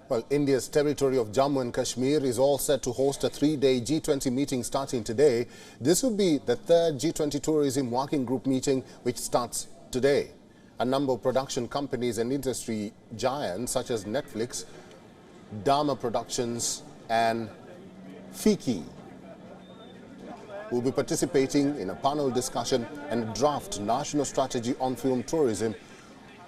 Well, India's territory of Jammu and Kashmir is all set to host a three-day G20 meeting starting today. This will be the third G20 Tourism Working Group meeting, which starts today. A number of production companies and industry giants such as Netflix, Dharma Productions and Fiki will be participating in a panel discussion, and a draft national strategy on film tourism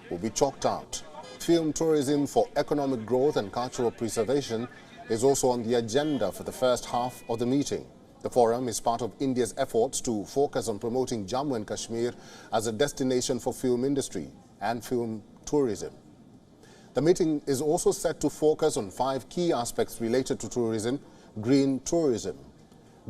will be chalked out. Film tourism for economic growth and cultural preservation is also on the agenda for the first half of the meeting. The forum is part of India's efforts to focus on promoting Jammu and Kashmir as a destination for film industry and film tourism. The meeting is also set to focus on 5 key aspects related to tourism: green tourism,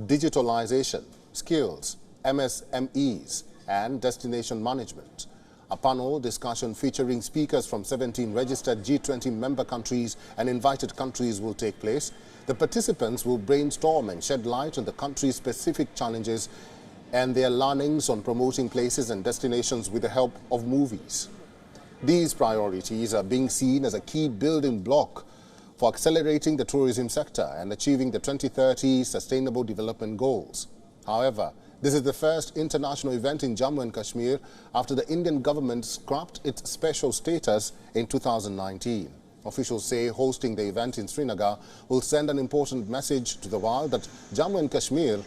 digitalization, skills, MSMEs, and destination management. A panel discussion featuring speakers from 17 registered G20 member countries and invited countries will take place. The participants will brainstorm and shed light on the country's specific challenges and their learnings on promoting places and destinations with the help of movies. These priorities are being seen as a key building block for accelerating the tourism sector and achieving the 2030 Sustainable Development Goals. However, this is the first international event in Jammu and Kashmir after the Indian government scrapped its special status in 2019. Officials say hosting the event in Srinagar will send an important message to the world that Jammu and Kashmir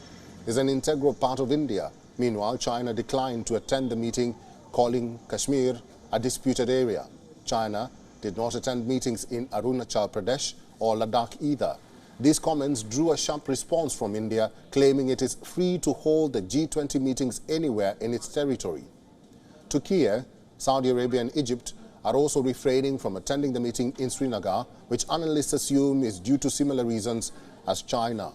is an integral part of India. Meanwhile, China declined to attend the meeting, calling Kashmir a disputed area. China did not attend meetings in Arunachal Pradesh or Ladakh either. These comments drew a sharp response from India, claiming it is free to hold the G20 meetings anywhere in its territory. Turkey, Saudi Arabia and Egypt are also refraining from attending the meeting in Srinagar, which analysts assume is due to similar reasons as China.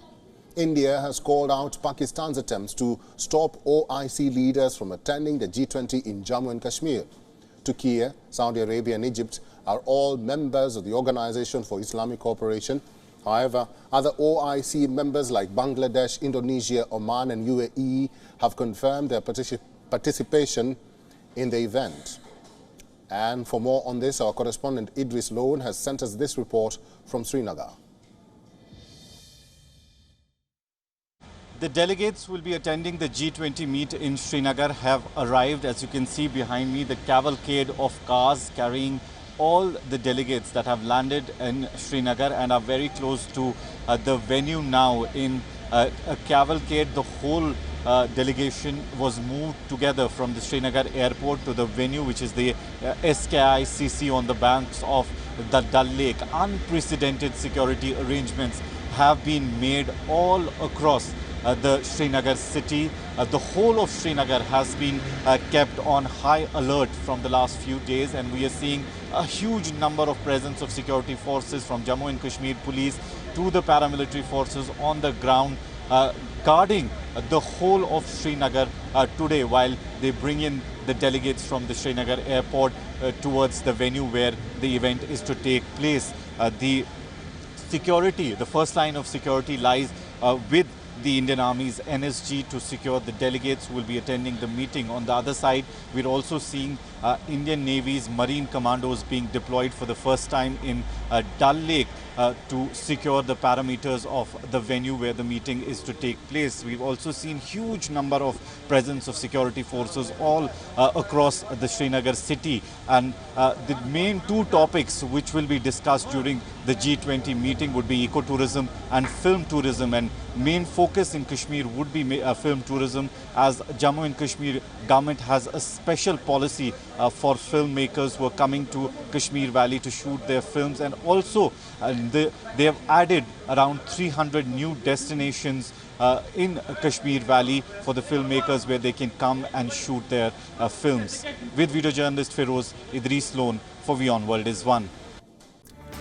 India has called out Pakistan's attempts to stop OIC leaders from attending the G20 in Jammu and Kashmir. Turkey, Saudi Arabia and Egypt are all members of the Organization for Islamic Cooperation. However, other OIC members like Bangladesh, Indonesia, Oman and UAE have confirmed their participation in the event. And for more on this, our correspondent Idris Loan has sent us this report from Srinagar. The delegates will be attending the G20 meet in Srinagar have arrived. As you can see behind me, the cavalcade of cars carrying all the delegates that have landed in Srinagar and are very close to the venue now in a cavalcade. The whole delegation was moved together from the Srinagar airport to the venue, which is the SKICC on the banks of the Dal Lake. Unprecedented security arrangements have been made all across the Srinagar city. The whole of Srinagar has been kept on high alert from the last few days, and we are seeing a huge number of presence of security forces from Jammu and Kashmir police to the paramilitary forces on the ground guarding the whole of Srinagar today while they bring in the delegates from the Srinagar airport towards the venue where the event is to take place. The security, the first line of security lies with the Indian Army's NSG to secure the delegates who will be attending the meeting. On the other side, we're also seeing Indian Navy's Marine Commandos being deployed for the first time in Dal Lake to secure the parameters of the venue where the meeting is to take place. We've also seen huge number of presence of security forces all across the Srinagar city. And the main 2 topics which will be discussed during the G20 meeting would be ecotourism and film tourism. And main focus in Kashmir would be film tourism, as Jammu and Kashmir government has a special policy for filmmakers who are coming to Kashmir Valley to shoot their films. And also they have added around 300 new destinations in Kashmir Valley for the filmmakers where they can come and shoot their films. With video journalist Feroz, Idris Loan for WION World is One.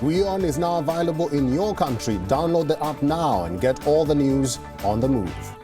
WION is now available in your country. Download the app now and get all the news on the move.